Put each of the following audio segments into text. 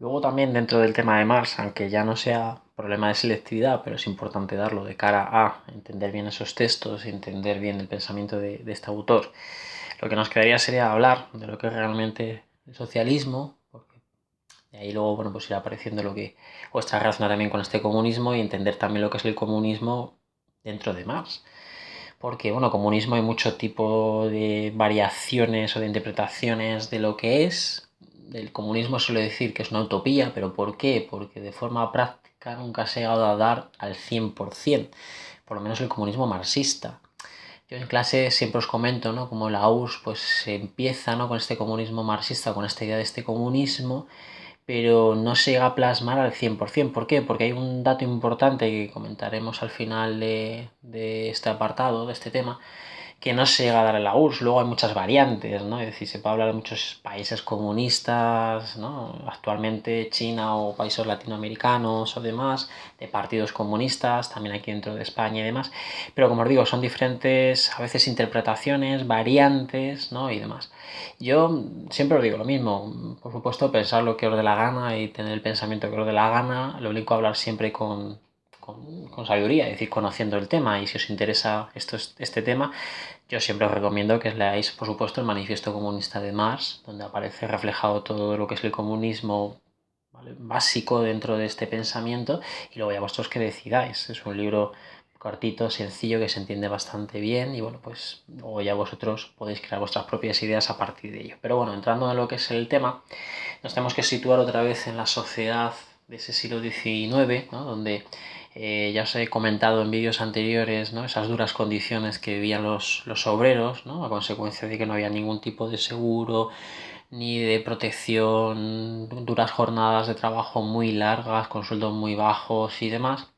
Luego también dentro del tema de Marx, aunque ya no sea problema de selectividad, pero es importante darlo de cara a entender bien esos textos y entender bien el pensamiento de este autor, lo que nos quedaría sería hablar de lo que es realmente el socialismo, porque de ahí luego bueno, pues irá apareciendo lo que o está relacionado también con este comunismo y entender también lo que es el comunismo dentro de Marx. Porque, bueno, comunismo hay mucho tipo de variaciones o de interpretaciones de lo que es. El comunismo suele decir que es una utopía, pero ¿por qué? Porque de forma práctica nunca se ha llegado a dar al 100%, por lo menos el comunismo marxista. Yo en clase siempre os comento, ¿no? Como la URSS pues se empieza, ¿no? Con este comunismo marxista, con esta idea de este comunismo, pero no se llega a plasmar al 100%. ¿Por qué? Porque hay un dato importante que comentaremos al final de este apartado, de este tema, que no se llega a dar en la URSS. Luego hay muchas variantes, ¿no? Es decir, se puede hablar de muchos países comunistas, ¿no? Actualmente China o países latinoamericanos o demás, de partidos comunistas, también aquí dentro de España y demás. Pero como os digo, son diferentes, a veces interpretaciones, variantes, ¿no? Y demás. Yo siempre os digo lo mismo, por supuesto, pensar lo que os dé la gana y tener el pensamiento que os dé la gana, lo único hablar siempre con sabiduría, es decir, conociendo el tema. Y si os interesa este tema, yo siempre os recomiendo que leáis, por supuesto, el Manifiesto Comunista de Marx, donde aparece reflejado todo lo que es el comunismo, ¿vale?, básico dentro de este pensamiento, y luego ya vosotros que decidáis. Es un libro cortito, sencillo, que se entiende bastante bien y bueno, pues luego ya vosotros podéis crear vuestras propias ideas a partir de ello. Pero bueno, entrando en lo que es el tema, nos tenemos que situar otra vez en la sociedad de ese siglo XIX, ¿no? Donde ya os he comentado en vídeos anteriores, ¿no?, esas duras condiciones que vivían los obreros, ¿no?, a consecuencia de que no había ningún tipo de seguro ni de protección, duras jornadas de trabajo muy largas, con sueldos muy bajos y demás.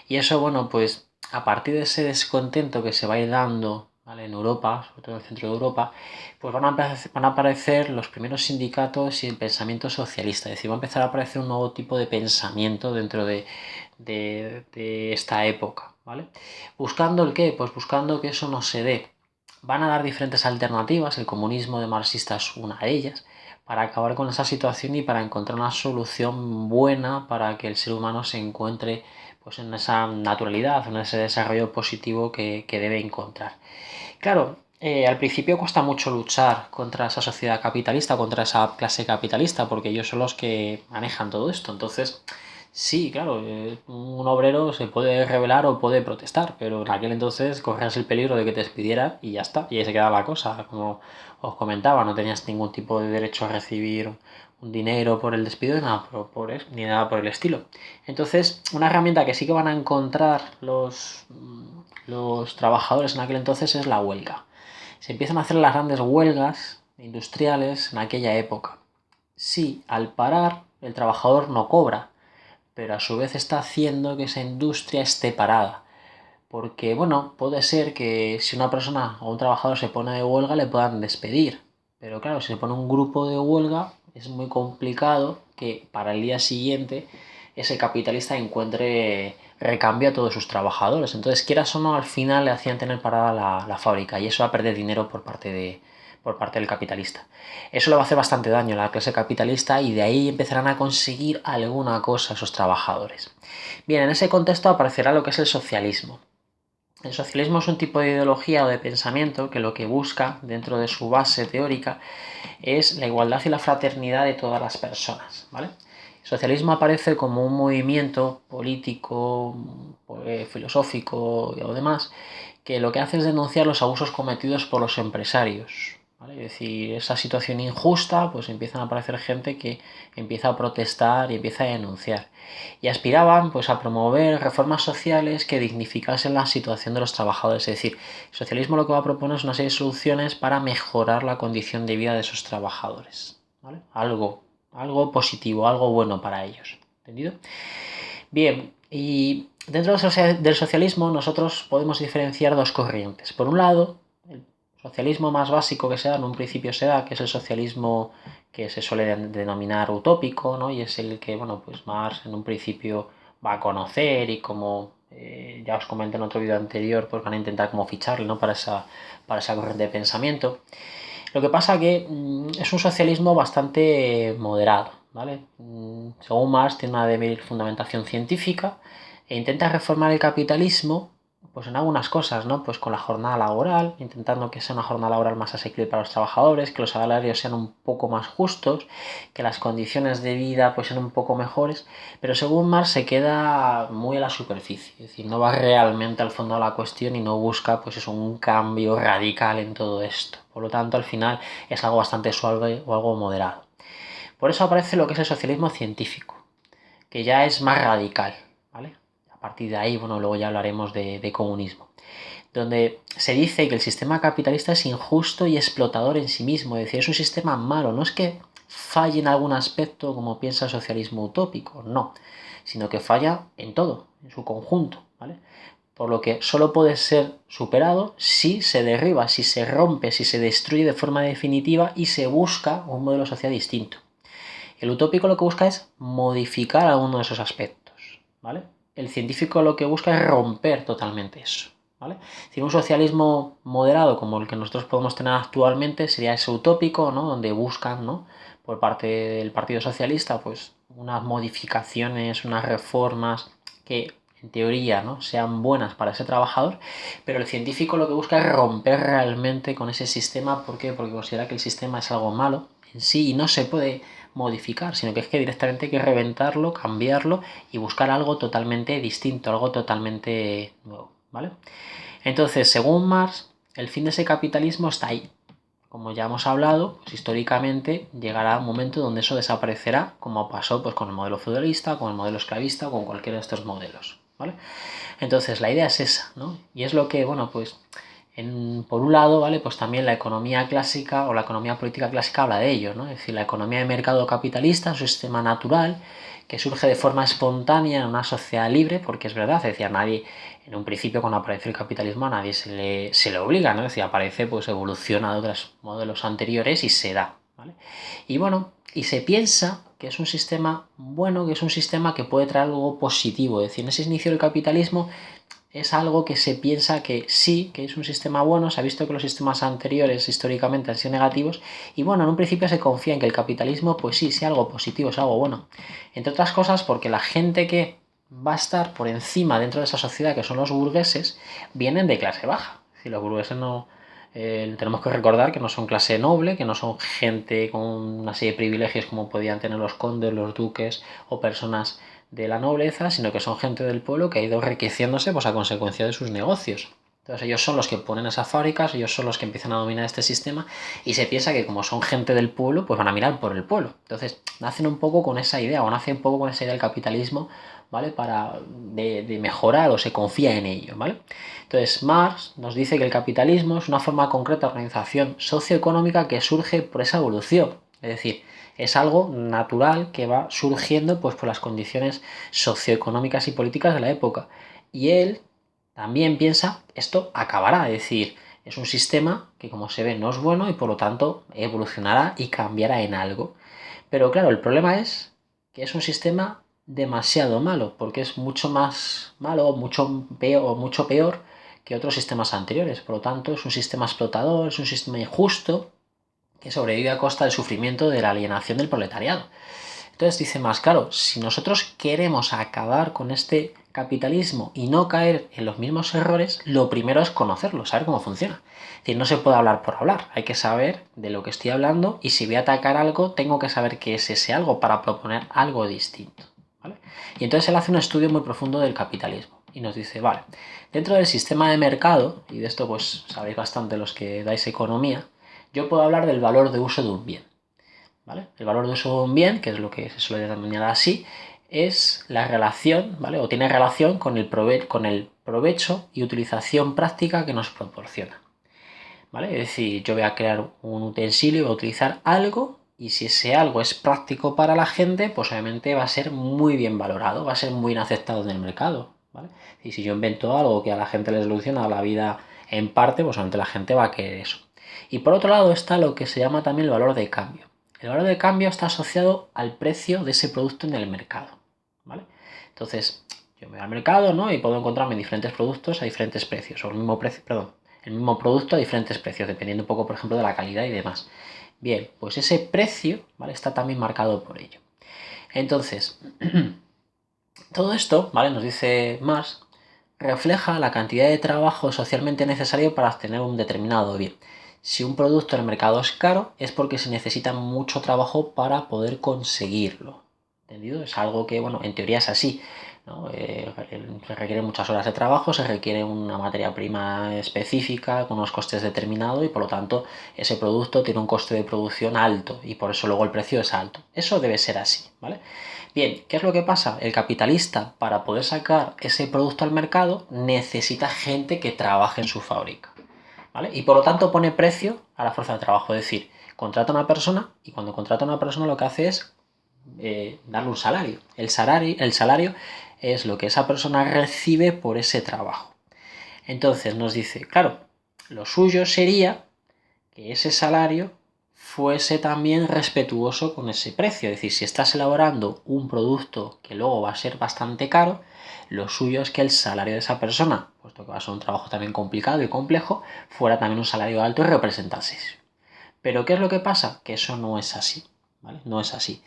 Y eso, bueno, pues a partir de ese descontento que se va a ir dando, ¿vale?, en Europa, sobre todo en el centro de Europa, pues van a aparecer los primeros sindicatos y el pensamiento socialista. Es decir, va a empezar a aparecer un nuevo tipo de pensamiento dentro de esta época, ¿vale? ¿Buscando el qué? Pues buscando que eso no se dé. Van a dar diferentes alternativas, el comunismo de marxista es una de ellas, para acabar con esa situación y para encontrar una solución buena para que el ser humano se encuentre pues en esa naturalidad, en ese desarrollo positivo que debe encontrar. Claro, al principio cuesta mucho luchar contra esa sociedad capitalista, contra esa clase capitalista, porque ellos son los que manejan todo esto. Entonces, sí, claro, un obrero se puede rebelar o puede protestar, pero en aquel entonces corrías el peligro de que te despidieran y ya está, y ahí se quedaba la cosa. Como os comentaba, no tenías ningún tipo de derecho a recibir un dinero por el despido ni nada ni nada por el estilo. Entonces, una herramienta que sí que van a encontrar los trabajadores en aquel entonces es la huelga. Se empiezan a hacer las grandes huelgas industriales en aquella época. Sí, al parar, el trabajador no cobra, pero a su vez está haciendo que esa industria esté parada. Porque, bueno, puede ser que si una persona o un trabajador se pone de huelga le puedan despedir. Pero claro, si se pone un grupo de huelga, es muy complicado que para el día siguiente ese capitalista encuentre recambio a todos sus trabajadores. Entonces, quieras o no, al final le hacían tener parada la fábrica y eso va a perder dinero por parte del capitalista. Eso le va a hacer bastante daño a la clase capitalista y de ahí empezarán a conseguir alguna cosa esos trabajadores. Bien, en ese contexto aparecerá lo que es el socialismo. El socialismo es un tipo de ideología o de pensamiento que lo que busca dentro de su base teórica es la igualdad y la fraternidad de todas las personas, ¿vale? El socialismo aparece como un movimiento político, filosófico o demás, que lo que hace es denunciar los abusos cometidos por los empresarios, ¿vale? Es decir, esa situación injusta, pues empiezan a aparecer gente que empieza a protestar y empieza a denunciar. Y aspiraban pues a promover reformas sociales que dignificasen la situación de los trabajadores. Es decir, el socialismo lo que va a proponer es una serie de soluciones para mejorar la condición de vida de esos trabajadores, ¿vale? Algo positivo, algo bueno para ellos. ¿Entendido? Bien, y dentro del socialismo nosotros podemos diferenciar dos corrientes. Por un lado, el socialismo más básico que se da, en un principio se da, que es el socialismo que se suele denominar utópico, ¿no? Y es el que, bueno, pues Marx en un principio va a conocer y como ya os comenté en otro vídeo anterior, pues van a intentar como ficharle, ¿no?, para esa corriente de pensamiento. Lo que pasa que es un socialismo bastante moderado, ¿vale? según Marx, tiene una débil fundamentación científica e intenta reformar el capitalismo pues en algunas cosas, ¿no? Pues con la jornada laboral, intentando que sea una jornada laboral más asequible para los trabajadores, que los salarios sean un poco más justos, que las condiciones de vida pues sean un poco mejores, pero según Marx se queda muy a la superficie, es decir, no va realmente al fondo de la cuestión y no busca pues eso, un cambio radical en todo esto. Por lo tanto, al final es algo bastante suave o algo moderado. Por eso aparece lo que es el socialismo científico, que ya es más radical, ¿vale? A partir de ahí, bueno, luego ya hablaremos de comunismo, donde se dice que el sistema capitalista es injusto y explotador en sí mismo, es decir, es un sistema malo, no es que falle en algún aspecto como piensa el socialismo utópico, no, sino que falla en todo, en su conjunto, ¿vale? Por lo que solo puede ser superado si se derriba, si se rompe, si se destruye de forma definitiva y se busca un modelo social distinto. El utópico lo que busca es modificar alguno de esos aspectos, ¿vale? El científico lo que busca es romper totalmente eso, ¿vale? Si un socialismo moderado como el que nosotros podemos tener actualmente sería ese utópico, ¿no? Donde buscan, ¿no? Por parte del Partido Socialista, pues unas modificaciones, unas reformas que en teoría, ¿no? Sean buenas para ese trabajador, pero el científico lo que busca es romper realmente con ese sistema. ¿Por qué? Porque considera que el sistema es algo malo en sí y no se puede modificar, sino que es que directamente hay que reventarlo, cambiarlo y buscar algo totalmente distinto, algo totalmente nuevo, ¿vale? Entonces, según Marx, el fin de ese capitalismo está ahí. Como ya hemos hablado, pues históricamente llegará un momento donde eso desaparecerá, como pasó pues, con el modelo feudalista, con el modelo esclavista, con cualquiera de estos modelos, ¿vale? Entonces, la idea es esa, ¿no? Y es lo que, bueno, pues por un lado, ¿vale? Pues también la economía clásica o la economía política clásica habla de ello, ¿no? Es decir, la economía de mercado capitalista es un sistema natural que surge de forma espontánea en una sociedad libre, porque es verdad, es decir, a nadie, en un principio cuando aparece el capitalismo a nadie se le obliga, ¿no? Es decir, aparece, pues evoluciona de otros modelos anteriores y se da, ¿vale? Y bueno, y se piensa que es un sistema bueno, que es un sistema que puede traer algo positivo, es decir, en ese inicio del capitalismo es algo que se piensa que sí, que es un sistema bueno, se ha visto que los sistemas anteriores históricamente han sido negativos y bueno, en un principio se confía en que el capitalismo pues sí, sea algo positivo, es algo bueno. Entre otras cosas porque la gente que va a estar por encima dentro de esa sociedad, que son los burgueses, vienen de clase baja. Si los burgueses no... tenemos que recordar que no son clase noble, que no son gente con una serie de privilegios como podían tener los condes, los duques o personas de la nobleza, sino que son gente del pueblo que ha ido enriqueciéndose pues, a consecuencia de sus negocios. Entonces ellos son los que ponen esas fábricas, ellos son los que empiezan a dominar este sistema y se piensa que como son gente del pueblo, pues van a mirar por el pueblo. Entonces nacen un poco con esa idea, o nacen un poco con esa idea del capitalismo, ¿vale? De mejorar o se confía en ello, ¿vale? Entonces Marx nos dice que el capitalismo es una forma concreta de organización socioeconómica que surge por esa evolución. Es decir, es algo natural que va surgiendo pues, por las condiciones socioeconómicas y políticas de la época. Y él también piensa, esto acabará, es decir, es un sistema que como se ve no es bueno y por lo tanto evolucionará y cambiará en algo. Pero claro, el problema es que es un sistema demasiado malo, porque es mucho más malo, mucho peor que otros sistemas anteriores. Por lo tanto, es un sistema explotador, es un sistema injusto, que sobrevive a costa del sufrimiento de la alienación del proletariado. Entonces dice más, claro, si nosotros queremos acabar con este capitalismo y no caer en los mismos errores, lo primero es conocerlo, saber cómo funciona. Es decir, no se puede hablar por hablar, hay que saber de lo que estoy hablando y si voy a atacar algo, tengo que saber qué es ese algo para proponer algo distinto, ¿vale? Y entonces él hace un estudio muy profundo del capitalismo y nos dice, vale, dentro del sistema de mercado, y de esto pues sabéis bastante los que dais economía, yo puedo hablar del valor de uso de un bien, ¿vale? El valor de uso de un bien, que es lo que se suele denominar así, es la relación, ¿vale? O tiene relación con el provecho y utilización práctica que nos proporciona, ¿vale? Es decir, yo voy a crear un utensilio, voy a utilizar algo y si ese algo es práctico para la gente, pues obviamente va a ser muy bien valorado, va a ser muy bien aceptado en el mercado, ¿vale? Y si yo invento algo que a la gente le soluciona la vida en parte, pues obviamente la gente va a querer eso. Y por otro lado está lo que se llama también el valor de cambio. El valor de cambio está asociado al precio de ese producto en el mercado, ¿vale? Entonces, yo me voy al mercado, ¿no? Y puedo encontrarme diferentes productos a diferentes precios, o el mismo precio, perdón, el mismo producto a diferentes precios, dependiendo un poco, por ejemplo, de la calidad y demás. Bien, pues ese precio, ¿vale? Está también marcado por ello. Entonces, todo esto, ¿vale? Nos dice Marx, refleja la cantidad de trabajo socialmente necesario para obtener un determinado bien. Si un producto en el mercado es caro, es porque se necesita mucho trabajo para poder conseguirlo. ¿Entendido? Es algo que, bueno, en teoría es así, ¿no? Se requieren muchas horas de trabajo, se requiere una materia prima específica con unos costes determinados y por lo tanto ese producto tiene un coste de producción alto y por eso luego el precio es alto. Eso debe ser así, ¿vale? Bien, ¿qué es lo que pasa? El capitalista, para poder sacar ese producto al mercado, necesita gente que trabaje en su fábrica, ¿vale? Y por lo tanto pone precio a la fuerza de trabajo, es decir, contrata a una persona y cuando contrata a una persona lo que hace es darle un salario. El salario es lo que esa persona recibe por ese trabajo. Entonces nos dice, claro, lo suyo sería que ese salario fuese también respetuoso con ese precio. Es decir, si estás elaborando un producto que luego va a ser bastante caro, lo suyo es que el salario de esa persona, puesto que va a ser un trabajo también complicado y complejo, fuera también un salario alto y representase eso. Pero ¿qué es lo que pasa? Que eso no es así, ¿vale? No es así.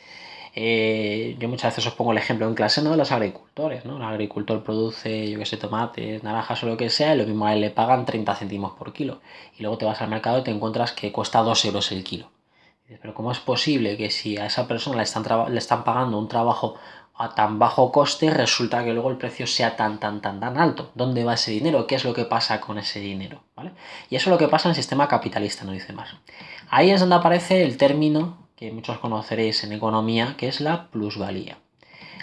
Yo muchas veces os pongo el ejemplo en clase, ¿no? De los agricultores, ¿no? El agricultor produce, yo que sé, tomates, naranjas o lo que sea, y lo mismo a él le pagan 30 céntimos por kilo. Y luego te vas al mercado y te encuentras que cuesta 2 euros el kilo. Pero ¿cómo es posible que si a esa persona le están pagando un trabajo a tan bajo coste, resulta que luego el precio sea tan alto? ¿Dónde va ese dinero? ¿Qué es lo que pasa con ese dinero? ¿Vale? Y eso es lo que pasa en el sistema capitalista, no dice más. Ahí es donde aparece el término que muchos conoceréis en economía, que es la plusvalía.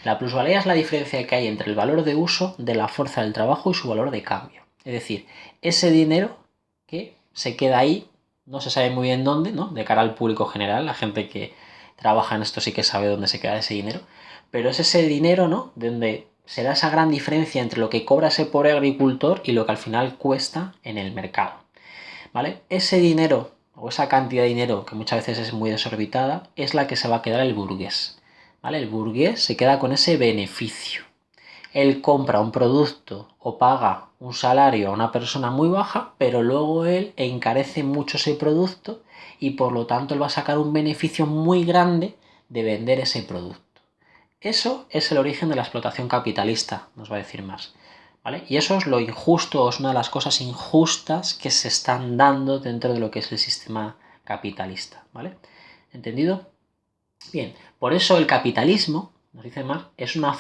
La plusvalía es la diferencia que hay entre el valor de uso de la fuerza del trabajo y su valor de cambio. Es decir, ese dinero que se queda ahí, no se sabe muy bien dónde, ¿no? De cara al público general, la gente que trabaja en esto sí que sabe dónde se queda ese dinero, pero es ese dinero, ¿no? Donde será esa gran diferencia entre lo que cobra ese pobre agricultor y lo que al final cuesta en el mercado, ¿vale? Ese dinero o esa cantidad de dinero que muchas veces es muy desorbitada es la que se va a quedar el burgués, ¿vale? El burgués se queda con ese beneficio. Él compra un producto o paga un salario a una persona muy baja, pero luego él encarece mucho ese producto y por lo tanto él va a sacar un beneficio muy grande de vender ese producto. Eso es el origen de la explotación capitalista, nos va a decir más, ¿vale? Y eso es lo injusto, o es una de las cosas injustas que se están dando dentro de lo que es el sistema capitalista, ¿vale? ¿Entendido? Bien, por eso el capitalismo, nos dice más, es una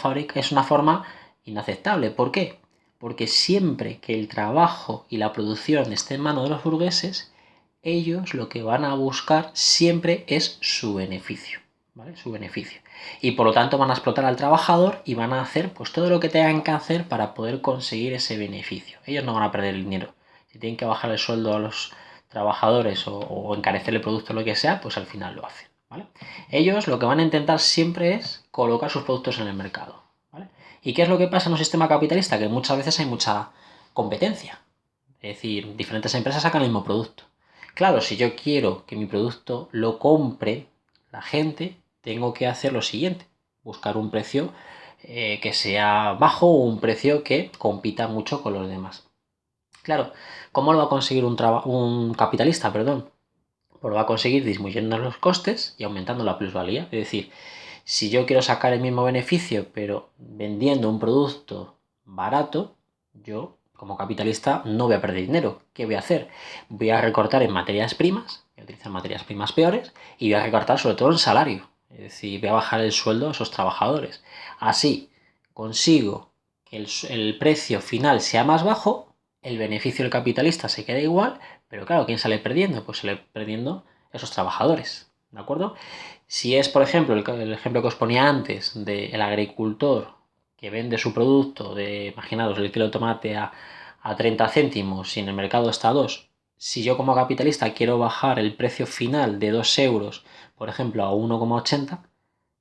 forma inaceptable. ¿Por qué? Porque siempre que el trabajo y la producción esté en manos de los burgueses, ellos lo que van a buscar siempre es su beneficio, ¿vale? Su beneficio. Y por lo tanto van a explotar al trabajador y van a hacer pues todo lo que tengan que hacer para poder conseguir ese beneficio. Ellos no van a perder el dinero. Si tienen que bajar el sueldo a los trabajadores o encarecer el producto o lo que sea, pues al final lo hacen, ¿vale? Ellos lo que van a intentar siempre es colocar sus productos en el mercado, ¿vale? ¿Y qué es lo que pasa en un sistema capitalista? Que muchas veces hay mucha competencia. Es decir, diferentes empresas sacan el mismo producto. Claro, si yo quiero que mi producto lo compre la gente, tengo que hacer lo siguiente, buscar un precio que sea bajo o un precio que compita mucho con los demás. Claro, ¿cómo lo va a conseguir un capitalista? Perdón. Pues lo va a conseguir disminuyendo los costes y aumentando la plusvalía. Es decir, si yo quiero sacar el mismo beneficio, pero vendiendo un producto barato, yo como capitalista no voy a perder dinero. ¿Qué voy a hacer? Voy a recortar en materias primas, voy a utilizar materias primas peores y voy a recortar sobre todo en salario. Es decir, voy a bajar el sueldo a esos trabajadores. Así consigo que el precio final sea más bajo, el beneficio del capitalista se queda igual, pero claro, ¿quién sale perdiendo? Pues sale perdiendo esos trabajadores, ¿de acuerdo? Si es, por ejemplo, el ejemplo que os ponía antes del agricultor que vende su producto de, imaginaos, el kilo de tomate a 30 céntimos y en el mercado está a 2. Si yo como capitalista quiero bajar el precio final de 2 euros, por ejemplo, a 1,80,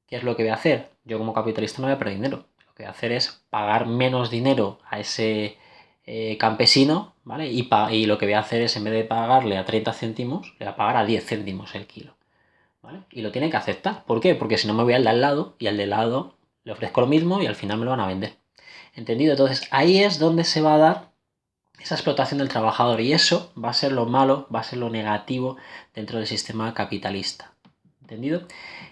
¿qué es lo que voy a hacer? Yo como capitalista no voy a perder dinero. Lo que voy a hacer es pagar menos dinero a ese campesino, ¿vale? Y lo que voy a hacer es, en vez de pagarle a 30 céntimos, le voy a pagar a 10 céntimos el kilo, ¿vale? Y lo tiene que aceptar. ¿Por qué? Porque si no me voy al de al lado y al de al lado le ofrezco lo mismo y al final me lo van a vender. ¿Entendido? Entonces ahí es donde se va a dar esa explotación del trabajador y eso va a ser lo malo, va a ser lo negativo dentro del sistema capitalista. ¿Entendido?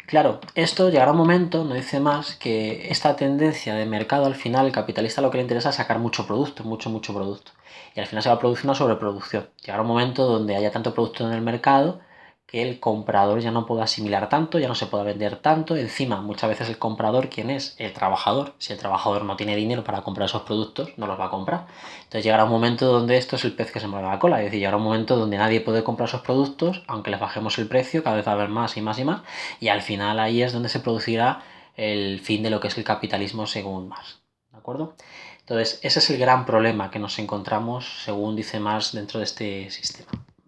Claro, esto llegará un momento, no dice más, que esta tendencia de mercado, al final, el capitalista lo que le interesa es sacar mucho producto, mucho producto. Y al final se va a producir una sobreproducción. Llegará un momento donde haya tanto producto en el mercado que el comprador ya no pueda asimilar tanto, ya no se pueda vender tanto. Encima, muchas veces el comprador, ¿quién es? El trabajador. Si el trabajador no tiene dinero para comprar esos productos, no los va a comprar. Entonces llegará un momento donde esto es el pez que se mueve la cola. Es decir, llegará un momento donde nadie puede comprar esos productos, aunque les bajemos el precio, cada vez va a haber más y más y más. Y al final ahí es donde se producirá el fin de lo que es el capitalismo según Marx. ¿De acuerdo? Entonces, ese es el gran problema que nos encontramos, según dice Marx, dentro de este sistema.